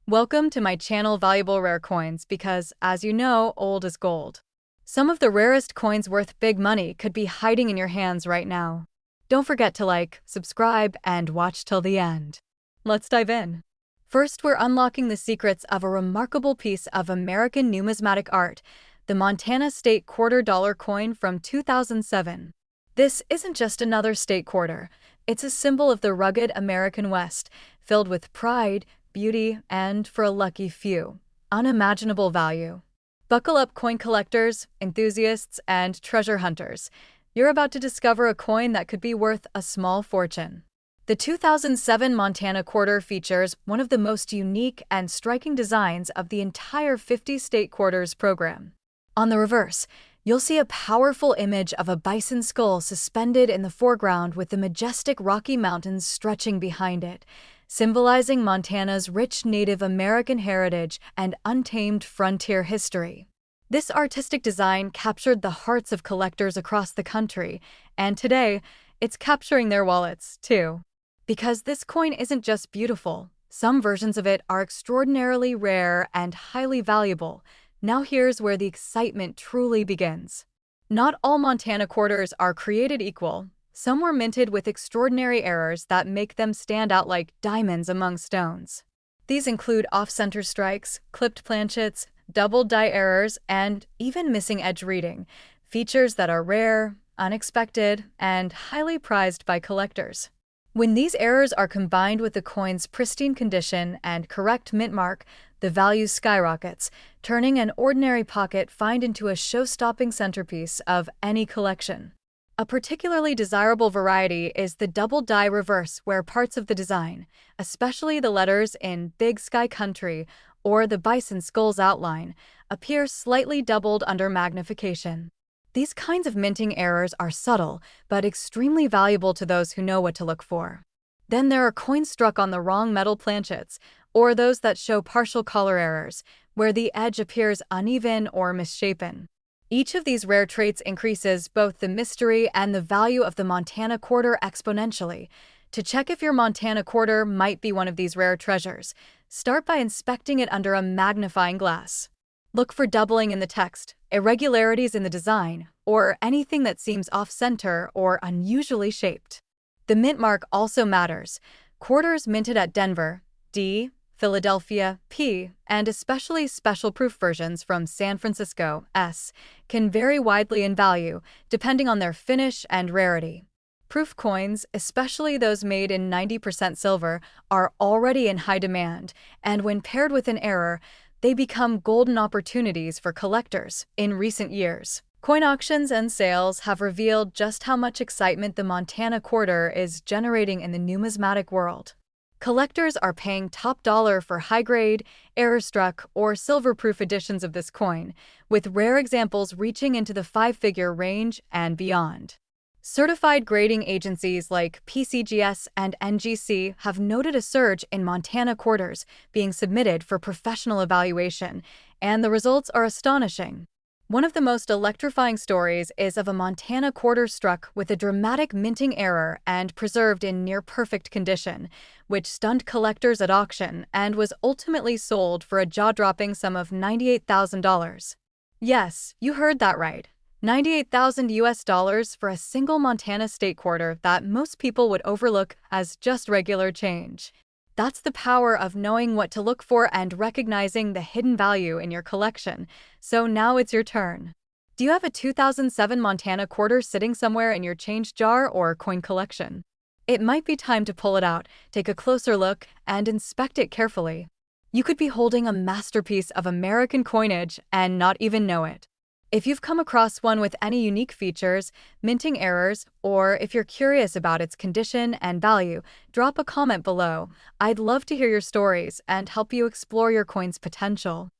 Welcome to my channel Valuable Rare Coins because, as you know, old is gold. Some of the rarest coins worth big money could be hiding in your hands right now. Don't forget to like, subscribe, and watch till the end. Let's dive in. First, we're unlocking the secrets of a remarkable piece of American numismatic art, the Montana State $quarter coin from 2007. This isn't just another state quarter. It's a symbol of the rugged American West, filled with pride, beauty, and, for a lucky few, unimaginable value. Buckle up, coin collectors, enthusiasts, and treasure hunters. You're about to discover a coin that could be worth a small fortune. The 2007 Montana quarter features one of the most unique and striking designs of the entire 50-state quarters program. On the reverse, you'll see a powerful image of a bison skull suspended in the foreground with the majestic Rocky Mountains stretching behind it, symbolizing Montana's rich Native American heritage and untamed frontier history. This artistic design captured the hearts of collectors across the country, and today, it's capturing their wallets, too. Because this coin isn't just beautiful, some versions of it are extraordinarily rare and highly valuable. Now here's where the excitement truly begins. Not all Montana quarters are created equal. Some were minted with extraordinary errors that make them stand out like diamonds among stones. These include off-center strikes, clipped planchets, doubled die errors, and even missing edge reading, features that are rare, unexpected, and highly prized by collectors. When these errors are combined with the coin's pristine condition and correct mint mark, the value skyrockets, turning an ordinary pocket find into a show-stopping centerpiece of any collection. A particularly desirable variety is the double die reverse, where parts of the design, especially the letters in Big Sky Country or the bison skull's outline, appear slightly doubled under magnification. These kinds of minting errors are subtle, but extremely valuable to those who know what to look for. Then there are coins struck on the wrong metal planchets, or those that show partial color errors, where the edge appears uneven or misshapen. Each of these rare traits increases both the mystery and the value of the Montana quarter exponentially. To check if your Montana quarter might be one of these rare treasures, start by inspecting it under a magnifying glass. Look for doubling in the text, irregularities in the design, or anything that seems off-center or unusually shaped. The mint mark also matters. Quarters minted at Denver, D, Philadelphia, P, and especially special proof versions from San Francisco, S, can vary widely in value, depending on their finish and rarity. Proof coins, especially those made in 90% silver, are already in high demand, and when paired with an error, they become golden opportunities for collectors. In recent years, coin auctions and sales have revealed just how much excitement the Montana quarter is generating in the numismatic world. Collectors are paying top dollar for high-grade, error-struck, or silver-proof editions of this coin, with rare examples reaching into the five-figure range and beyond. Certified grading agencies like PCGS and NGC have noted a surge in Montana quarters being submitted for professional evaluation, and the results are astonishing. One of the most electrifying stories is of a Montana quarter struck with a dramatic minting error and preserved in near-perfect condition, which stunned collectors at auction and was ultimately sold for a jaw-dropping sum of $98,000. Yes, you heard that right. $98,000 for a single Montana state quarter that most people would overlook as just regular change. That's the power of knowing what to look for and recognizing the hidden value in your collection. So now it's your turn. Do you have a 2007 Montana quarter sitting somewhere in your change jar or coin collection? It might be time to pull it out, take a closer look, and inspect it carefully. You could be holding a masterpiece of American coinage and not even know it. If you've come across one with any unique features, minting errors, or if you're curious about its condition and value, drop a comment below. I'd love to hear your stories and help you explore your coin's potential.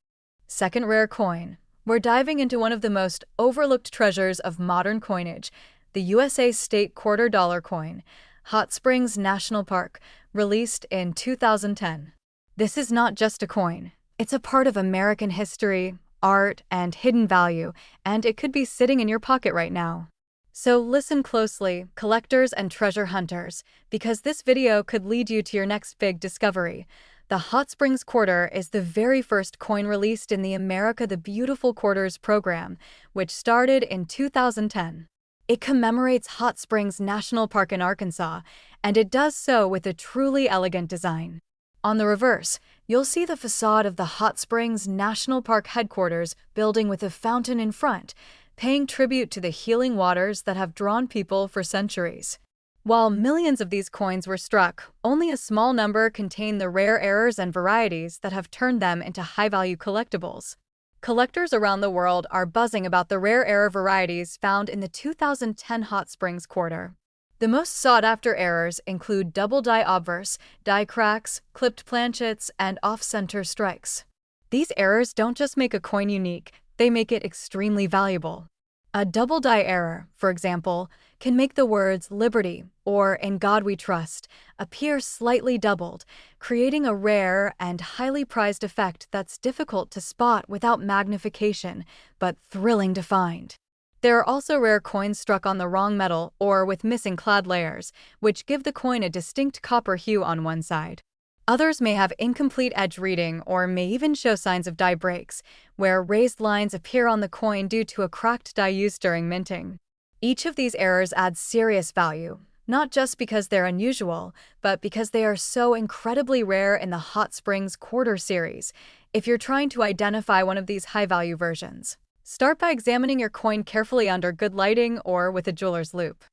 Second rare coin. We're diving into one of the most overlooked treasures of modern coinage, the USA State $quarter coin, Hot Springs National Park, released in 2010. This is not just a coin. It's a part of American history, art, and hidden value, and it could be sitting in your pocket right now. So listen closely, collectors and treasure hunters, because this video could lead you to your next big discovery. The Hot Springs Quarter is the very first coin released in the America the Beautiful Quarters program, which started in 2010. It commemorates Hot Springs National Park in Arkansas, and it does so with a truly elegant design. On the reverse, you'll see the facade of the Hot Springs National Park headquarters building with a fountain in front, paying tribute to the healing waters that have drawn people for centuries. While millions of these coins were struck, only a small number contain the rare errors and varieties that have turned them into high-value collectibles. Collectors around the world are buzzing about the rare error varieties found in the 2010 Hot Springs Quarter. The most sought-after errors include double die obverse, die cracks, clipped planchets, and off-center strikes. These errors don't just make a coin unique, they make it extremely valuable. A double die error, for example, can make the words Liberty or In God We Trust appear slightly doubled, creating a rare and highly prized effect that's difficult to spot without magnification, but thrilling to find. There are also rare coins struck on the wrong metal or with missing clad layers, which give the coin a distinct copper hue on one side. Others may have incomplete edge reading or may even show signs of die breaks, where raised lines appear on the coin due to a cracked die used during minting. Each of these errors adds serious value, not just because they're unusual, but because they are so incredibly rare in the Hot Springs Quarter series. If you're trying to identify one of these high-value versions, start by examining your coin carefully under good lighting or with a jeweler's loupe.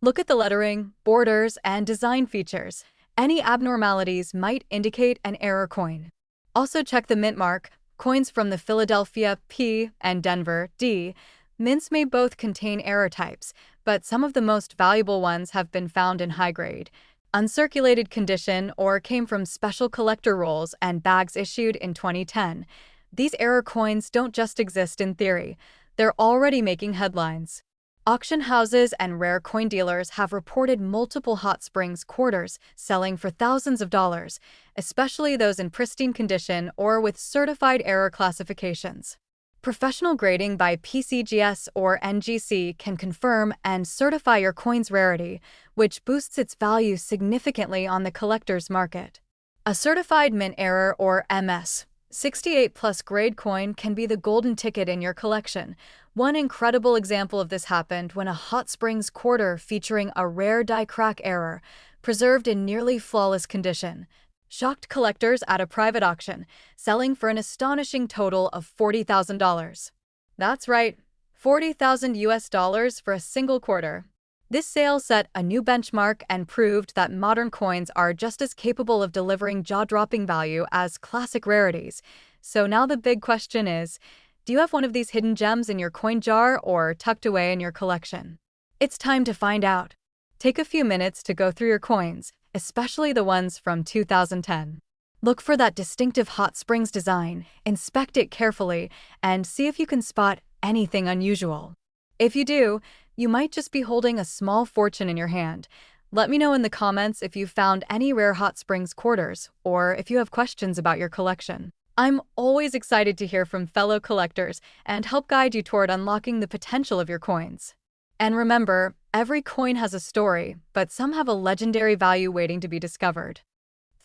Look at the lettering, borders, and design features. Any abnormalities might indicate an error coin. Also check the mint mark. Coins from the Philadelphia P and Denver D mints may both contain error types, but some of the most valuable ones have been found in high grade, uncirculated condition, or came from special collector rolls and bags issued in 2010. These error coins don't just exist in theory, they're already making headlines. Auction houses and rare coin dealers have reported multiple Hot Springs quarters selling for thousands of dollars, especially those in pristine condition or with certified error classifications. Professional grading by PCGS or NGC can confirm and certify your coin's rarity, which boosts its value significantly on the collector's market. A certified mint error or MS 68+ grade coin can be the golden ticket in your collection. One incredible example of this happened when a Hot Springs quarter featuring a rare die crack error, preserved in nearly flawless condition, shocked collectors at a private auction, selling for an astonishing total of $40,000. That's right, $40,000 for a single quarter. This sale set a new benchmark and proved that modern coins are just as capable of delivering jaw-dropping value as classic rarities. So now the big question is, do you have one of these hidden gems in your coin jar or tucked away in your collection? It's time to find out. Take a few minutes to go through your coins, especially the ones from 2010. Look for that distinctive Hot Springs design, inspect it carefully, and see if you can spot anything unusual. If you do, you might just be holding a small fortune in your hand. Let me know in the comments if you've found any rare Hot Springs quarters, or if you have questions about your collection. I'm always excited to hear from fellow collectors and help guide you toward unlocking the potential of your coins. And remember, every coin has a story, but some have a legendary value waiting to be discovered.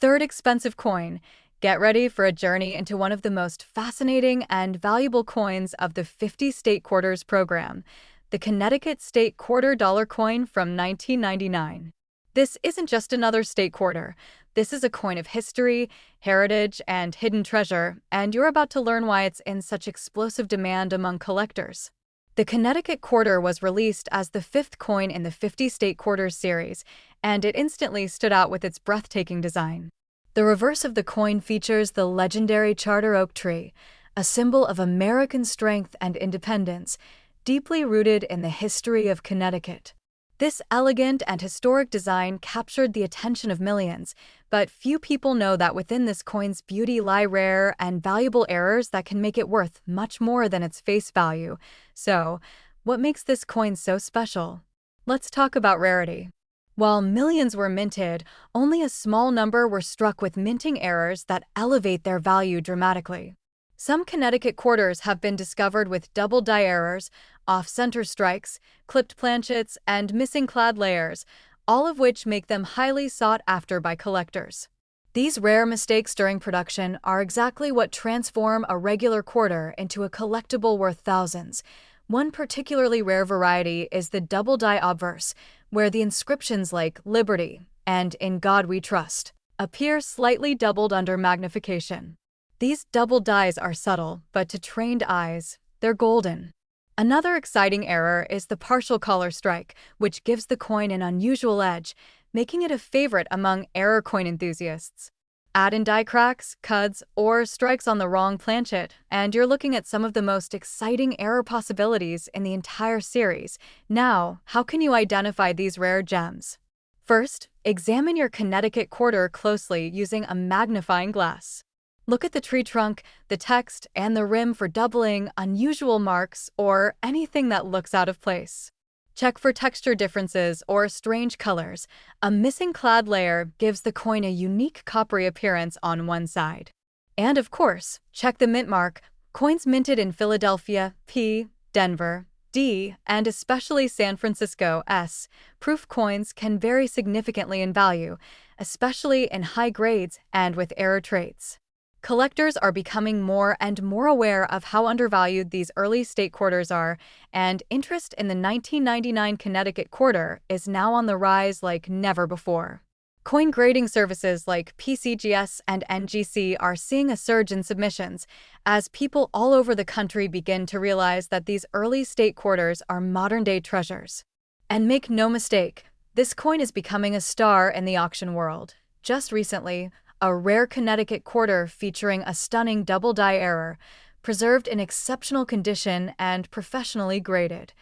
Third expensive coin. Get ready for a journey into one of the most fascinating and valuable coins of the 50 State Quarters program, the Connecticut State Quarter Dollar coin from 1999. This isn't just another state quarter. This is a coin of history, heritage, and hidden treasure, and you're about to learn why it's in such explosive demand among collectors. The Connecticut Quarter was released as the fifth coin in the 50 State Quarters series, and it instantly stood out with its breathtaking design. The reverse of the coin features the legendary charter oak tree, a symbol of American strength and independence, deeply rooted in the history of Connecticut. This elegant and historic design captured the attention of millions, but few people know that within this coin's beauty lie rare and valuable errors that can make it worth much more than its face value. So, what makes this coin so special? Let's talk about rarity. While millions were minted, only a small number were struck with minting errors that elevate their value dramatically. Some Connecticut quarters have been discovered with double die errors, off-center strikes, clipped planchets, and missing clad layers, all of which make them highly sought after by collectors. These rare mistakes during production are exactly what transform a regular quarter into a collectible worth thousands. One particularly rare variety is the double die obverse, where the inscriptions like Liberty and In God We Trust appear slightly doubled under magnification. These double dies are subtle, but to trained eyes, they're golden. Another exciting error is the partial collar strike, which gives the coin an unusual edge, making it a favorite among error coin enthusiasts. Add in die cracks, cuds, or strikes on the wrong planchet, and you're looking at some of the most exciting error possibilities in the entire series. Now, how can you identify these rare gems? First, examine your Connecticut quarter closely using a magnifying glass. Look at the tree trunk, the text, and the rim for doubling, unusual marks, or anything that looks out of place. Check for texture differences or strange colors. A missing clad layer gives the coin a unique coppery appearance on one side. And of course, check the mint mark. Coins minted in Philadelphia, P, Denver, D, and especially San Francisco, S, proof coins can vary significantly in value, especially in high grades and with error traits. Collectors are becoming more and more aware of how undervalued these early state quarters are, and interest in the 1999 Connecticut quarter is now on the rise like never before. Coin grading services like PCGS and NGC are seeing a surge in submissions as people all over the country begin to realize that these early state quarters are modern-day treasures. And make no mistake, this coin is becoming a star in the auction world. Just recently, a rare Connecticut quarter featuring a stunning double die error, preserved in exceptional condition and professionally graded,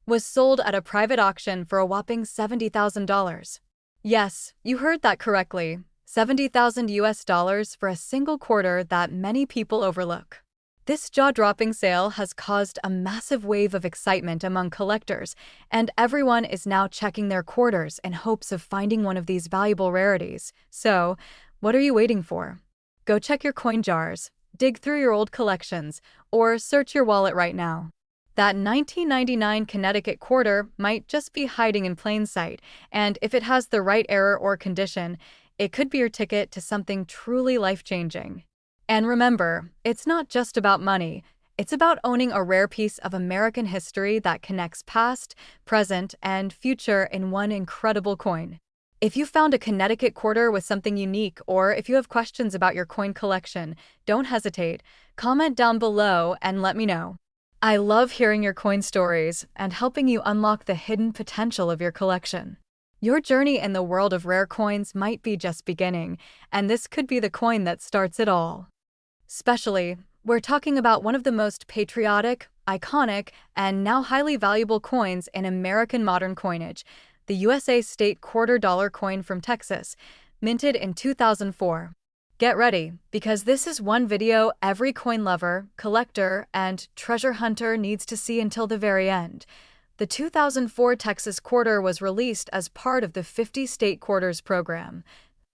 was sold at a private auction for a whopping $70,000. Yes, you heard that correctly, $70,000 for a single quarter that many people overlook. This jaw-dropping sale has caused a massive wave of excitement among collectors, and everyone is now checking their quarters in hopes of finding one of these valuable rarities. So, what are you waiting for? Go check your coin jars, dig through your old collections, or search your wallet right now. That 1999 Connecticut quarter might just be hiding in plain sight, and if it has the right error or condition, it could be your ticket to something truly life-changing. And remember, it's not just about money. It's about owning a rare piece of American history that connects past, present, and future in one incredible coin. If you found a Connecticut quarter with something unique, or if you have questions about your coin collection, don't hesitate. Comment down below and let me know. I love hearing your coin stories and helping you unlock the hidden potential of your collection. Your journey in the world of rare coins might be just beginning, and this could be the coin that starts it all. Especially, we're talking about one of the most patriotic, iconic, and now highly valuable coins in American modern coinage, the USA State $quarter coin from Texas, minted in 2004. Get ready, because this is one video every coin lover, collector, and treasure hunter needs to see until the very end. The 2004 Texas quarter was released as part of the 50 State Quarters program,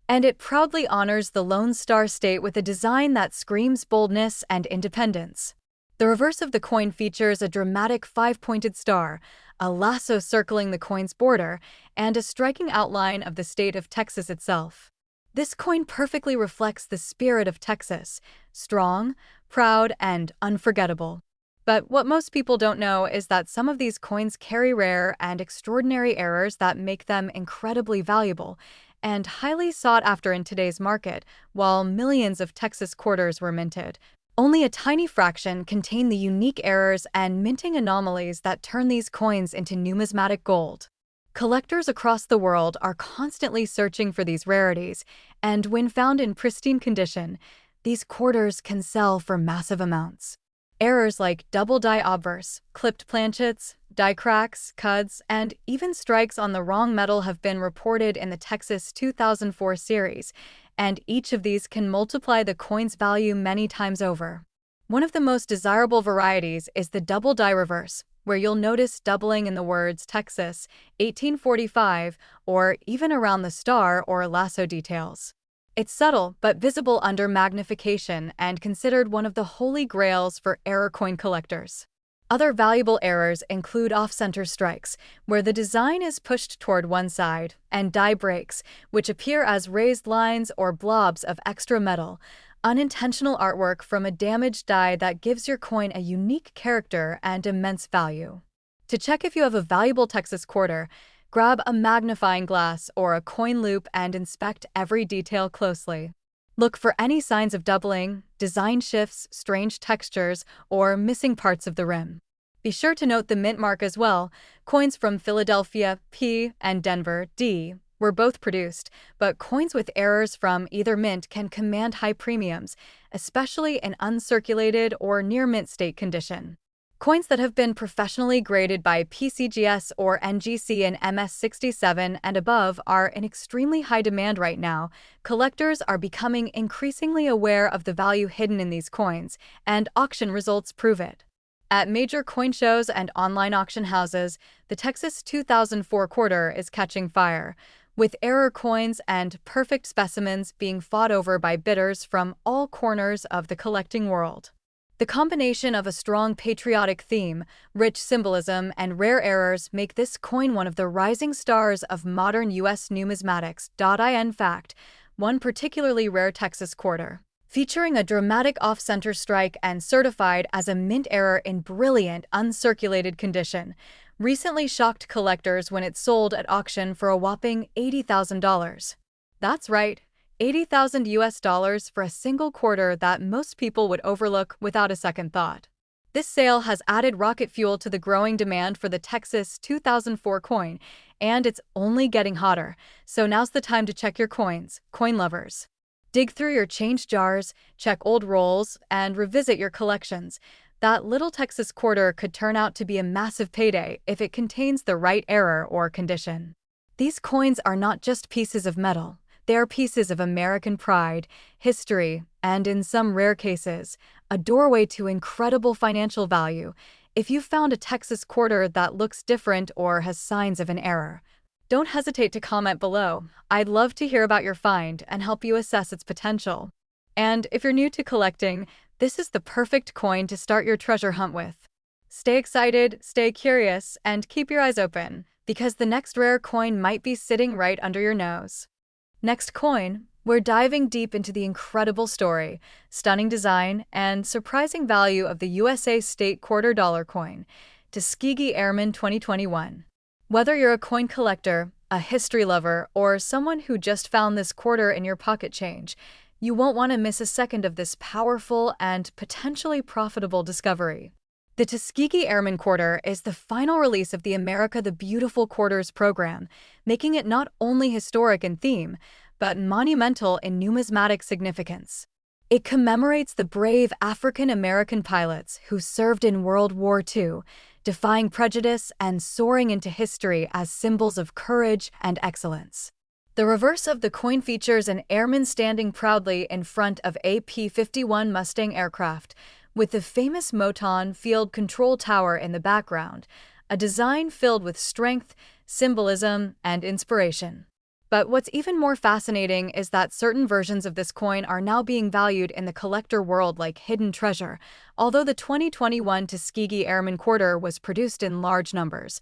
and it proudly honors the Lone Star State with a design that screams boldness and independence. The reverse of the coin features a dramatic five-pointed star, a lasso circling the coin's border, and a striking outline of the state of Texas itself. This coin perfectly reflects the spirit of Texas, strong, proud, and unforgettable. But what most people don't know is that some of these coins carry rare and extraordinary errors that make them incredibly valuable and highly sought after in today's market. While millions of Texas quarters were minted, only a tiny fraction contain the unique errors and minting anomalies that turn these coins into numismatic gold. Collectors across the world are constantly searching for these rarities, and when found in pristine condition, these quarters can sell for massive amounts. Errors like double die obverse, clipped planchets, die cracks, cuds, and even strikes on the wrong metal have been reported in the Texas 2004 series, and each of these can multiply the coin's value many times over. One of the most desirable varieties is the double die reverse, where you'll notice doubling in the words Texas, 1845, or even around the star or lasso details. It's subtle but visible under magnification and considered one of the holy grails for error coin collectors. Other valuable errors include off-center strikes, where the design is pushed toward one side, and die breaks, which appear as raised lines or blobs of extra metal, unintentional artwork from a damaged die that gives your coin a unique character and immense value. To check if you have a valuable Texas quarter, grab a magnifying glass or a coin loop and inspect every detail closely. Look for any signs of doubling, design shifts, strange textures, or missing parts of the rim. Be sure to note the mint mark as well. Coins from Philadelphia, P, and Denver, D, were both produced, but coins with errors from either mint can command high premiums, especially in uncirculated or near-mint state condition. Coins that have been professionally graded by PCGS or NGC in MS67 and above are in extremely high demand right now. Collectors are becoming increasingly aware of the value hidden in these coins, and auction results prove it. At major coin shows and online auction houses, the Texas 2004 quarter is catching fire, with error coins and perfect specimens being fought over by bidders from all corners of the collecting world. The combination of a strong patriotic theme, rich symbolism, and rare errors make this coin one of the rising stars of modern U.S. numismatics. In fact, one particularly rare Texas quarter, featuring a dramatic off-center strike and certified as a mint error in brilliant, uncirculated condition, recently shocked collectors when it sold at auction for a whopping $80,000. That's right. $80,000 for a single quarter that most people would overlook without a second thought. This sale has added rocket fuel to the growing demand for the Texas 2004 coin, and it's only getting hotter, so now's the time to check your coins, coin lovers. Dig through your change jars, check old rolls, and revisit your collections. That little Texas quarter could turn out to be a massive payday if it contains the right error or condition. These coins are not just pieces of metal. They are pieces of American pride, history, and in some rare cases, a doorway to incredible financial value. If you found a Texas quarter that looks different or has signs of an error, don't hesitate to comment below. I'd love to hear about your find and help you assess its potential. And if you're new to collecting, this is the perfect coin to start your treasure hunt with. Stay excited, stay curious, and keep your eyes open, because the next rare coin might be sitting right under your nose. Next coin, we're diving deep into the incredible story, stunning design, and surprising value of the USA State Quarter Dollar coin, Tuskegee Airman 2021. Whether you're a coin collector, a history lover, or someone who just found this quarter in your pocket change, you won't want to miss a second of this powerful and potentially profitable discovery. The Tuskegee Airman quarter is the final release of the America the Beautiful Quarters program, making it not only historic in theme, but monumental in numismatic significance. It commemorates the brave African-American pilots who served in World War II, defying prejudice and soaring into history as symbols of courage and excellence. The reverse of the coin features an airman standing proudly in front of a P-51 Mustang aircraft, with the famous Moton Field Control Tower in the background, a design filled with strength, symbolism, and inspiration. But what's even more fascinating is that certain versions of this coin are now being valued in the collector world like hidden treasure. Although the 2021 Tuskegee Airman quarter was produced in large numbers,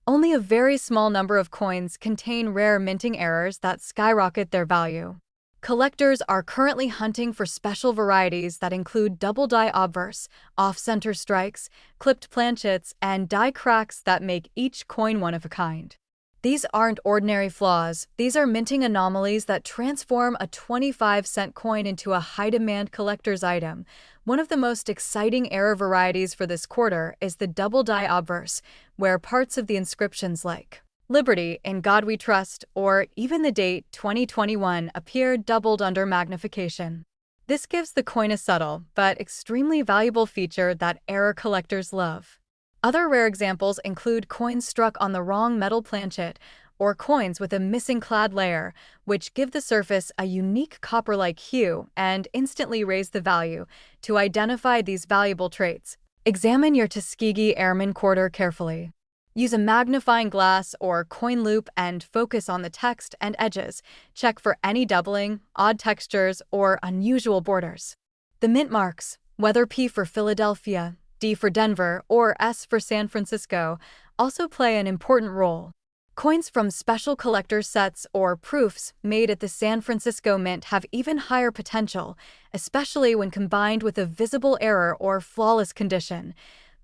only a very small number of coins contain rare minting errors that skyrocket their value. Collectors are currently hunting for special varieties that include double die obverse, off-center strikes, clipped planchets, and die cracks that make each coin one of a kind. These aren't ordinary flaws, these are minting anomalies that transform a 25-cent coin into a high-demand collector's item. One of the most exciting error varieties for this quarter is the double die obverse, where parts of the inscriptions like Liberty, In God We Trust, or even the date 2021 appear doubled under magnification. This gives the coin a subtle but extremely valuable feature that error collectors love. Other rare examples include coins struck on the wrong metal planchet or coins with a missing clad layer, which give the surface a unique copper-like hue and instantly raise the value. To identify these valuable traits, examine your Tuskegee Airman quarter carefully. Use a magnifying glass or coin loop and focus on the text and edges. Check for any doubling, odd textures, or unusual borders. The mint marks, whether P for Philadelphia, D for Denver, or S for San Francisco, also play an important role. Coins from special collector sets or proofs made at the San Francisco Mint have even higher potential, especially when combined with a visible error or flawless condition.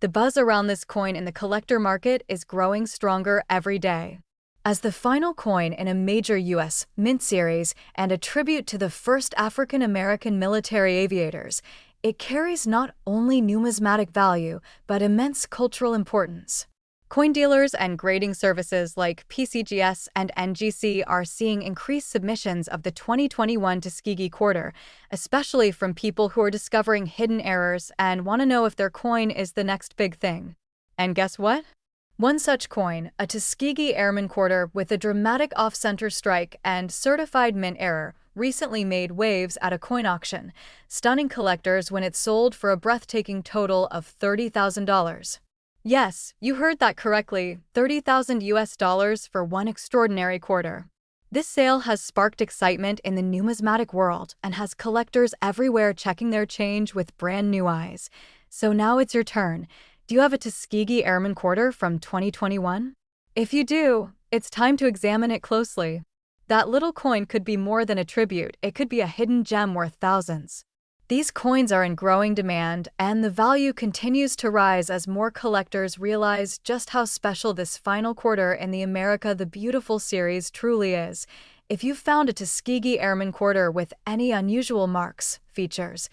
The buzz around this coin in the collector market is growing stronger every day. As the final coin in a major U.S. mint series and a tribute to the first African American military aviators, it carries not only numismatic value but immense cultural importance. Coin dealers and grading services like PCGS and NGC are seeing increased submissions of the 2021 Tuskegee quarter, especially from people who are discovering hidden errors and want to know if their coin is the next big thing. And guess what? One such coin, a Tuskegee Airman quarter with a dramatic off-center strike and certified mint error, recently made waves at a coin auction, stunning collectors when it sold for a breathtaking total of $30,000. Yes, you heard that correctly, $30,000 for one extraordinary quarter. This sale has sparked excitement in the numismatic world and has collectors everywhere checking their change with brand new eyes. So now it's your turn. Do you have a Tuskegee Airman quarter from 2021? If you do, it's time to examine it closely. That little coin could be more than a tribute, it could be a hidden gem worth thousands. These coins are in growing demand, and the value continues to rise as more collectors realize just how special this final quarter in the America the Beautiful series truly is. If you've found a Tuskegee Airman quarter with any unusual marks, features,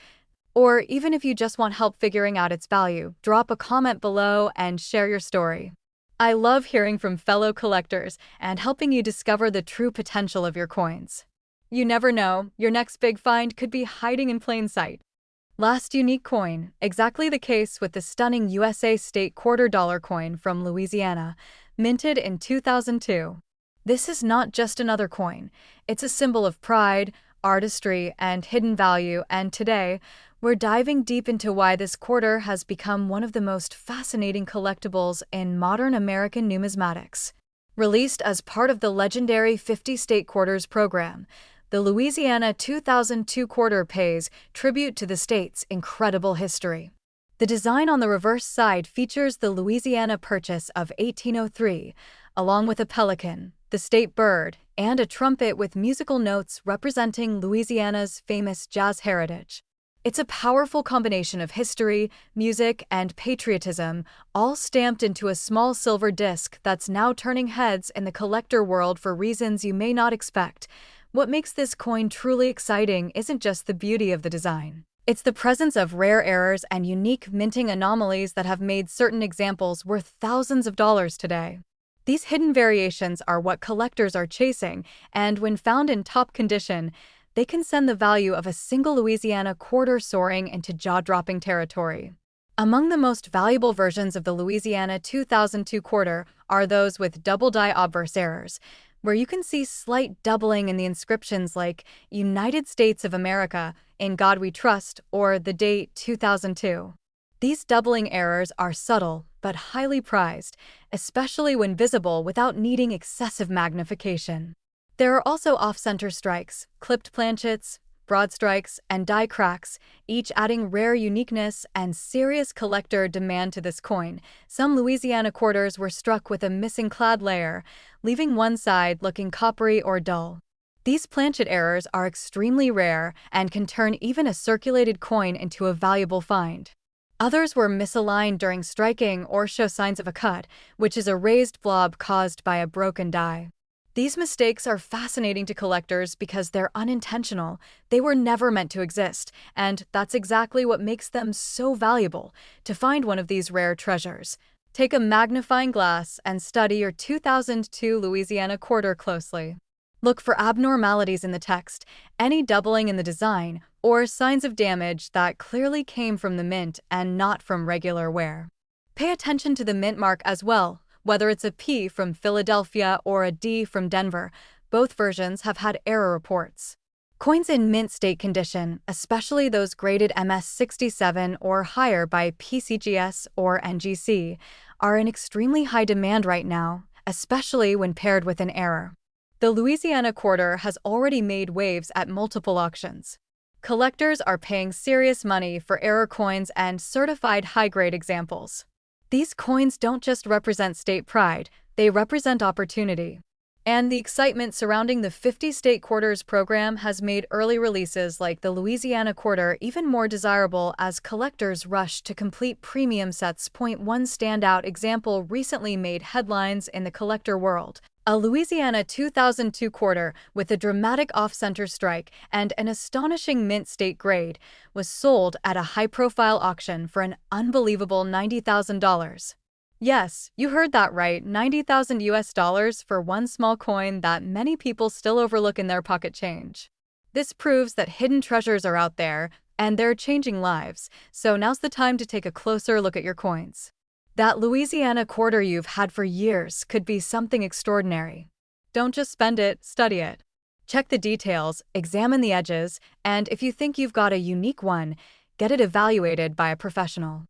or even if you just want help figuring out its value, drop a comment below and share your story. I love hearing from fellow collectors and helping you discover the true potential of your coins. You never know, your next big find could be hiding in plain sight. Last unique coin, exactly the case with the stunning USA state $quarter coin from Louisiana, minted in 2002. This is not just another coin, it's a symbol of pride, artistry, and hidden value, and today, we're diving deep into why this quarter has become one of the most fascinating collectibles in modern American numismatics. Released as part of the legendary 50 State Quarters program, the Louisiana 2002 quarter pays tribute to the state's incredible history. The design on the reverse side features the Louisiana Purchase of 1803, along with a pelican, the state bird, and a trumpet with musical notes representing Louisiana's famous jazz heritage. It's a powerful combination of history, music, and patriotism, all stamped into a small silver disc that's now turning heads in the collector world for reasons you may not expect. What makes this coin truly exciting isn't just the beauty of the design. It's the presence of rare errors and unique minting anomalies that have made certain examples worth thousands of dollars today. These hidden variations are what collectors are chasing, and when found in top condition, they can send the value of a single Louisiana quarter soaring into jaw-dropping territory. Among the most valuable versions of the Louisiana 2002 quarter are those with double-die obverse errors, where you can see slight doubling in the inscriptions like United States of America, In God We Trust, or the date 2002. These doubling errors are subtle but highly prized, especially when visible without needing excessive magnification. There are also off-center strikes, clipped planchets, broad strikes, and die cracks, each adding rare uniqueness and serious collector demand to this coin. Some Louisiana quarters were struck with a missing clad layer, leaving one side looking coppery or dull. These planchet errors are extremely rare and can turn even a circulated coin into a valuable find. Others were misaligned during striking or show signs of a cut, which is a raised blob caused by a broken die. These mistakes are fascinating to collectors because they're unintentional. They were never meant to exist, and that's exactly what makes them so valuable. To find one of these rare treasures, take a magnifying glass and study your 2002 Louisiana quarter closely. Look for abnormalities in the text, any doubling in the design, or signs of damage that clearly came from the mint and not from regular wear. Pay attention to the mint mark as well. Whether it's a P from Philadelphia or a D from Denver, both versions have had error reports. Coins in mint state condition, especially those graded MS67 or higher by PCGS or NGC, are in extremely high demand right now, especially when paired with an error. The Louisiana quarter has already made waves at multiple auctions. Collectors are paying serious money for error coins and certified high-grade examples. These coins don't just represent state pride, they represent opportunity. And the excitement surrounding the 50 state quarters program has made early releases like the Louisiana quarter even more desirable as collectors rush to complete premium sets. One standout example recently made headlines in the collector world. A Louisiana 2002 quarter with a dramatic off-center strike and an astonishing mint state grade was sold at a high-profile auction for an unbelievable $90,000. Yes, you heard that right, 90,000 US dollars for one small coin that many people still overlook in their pocket change. This proves that hidden treasures are out there, and they're changing lives, so now's the time to take a closer look at your coins. That Louisiana quarter you've had for years could be something extraordinary. Don't just spend it, study it. Check the details, examine the edges, and if you think you've got a unique one, get it evaluated by a professional.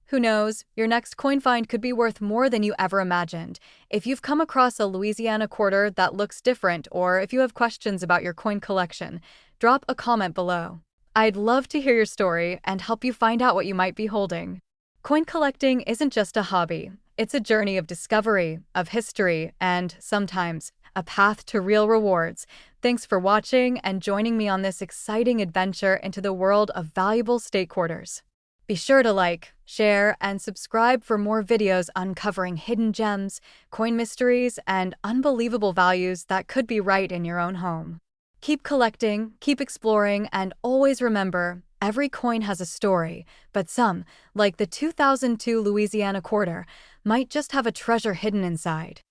Who knows, your next coin find could be worth more than you ever imagined. If you've come across a Louisiana quarter that looks different, or if you have questions about your coin collection, drop a comment below. I'd love to hear your story and help you find out what you might be holding. Coin collecting isn't just a hobby. It's a journey of discovery, of history, and, sometimes, a path to real rewards. Thanks for watching and joining me on this exciting adventure into the world of valuable state quarters. Be sure to like, share, and subscribe for more videos uncovering hidden gems, coin mysteries, and unbelievable values that could be right in your own home. Keep collecting, keep exploring, and always remember, every coin has a story, but some, like the 2002 Louisiana quarter, might just have a treasure hidden inside.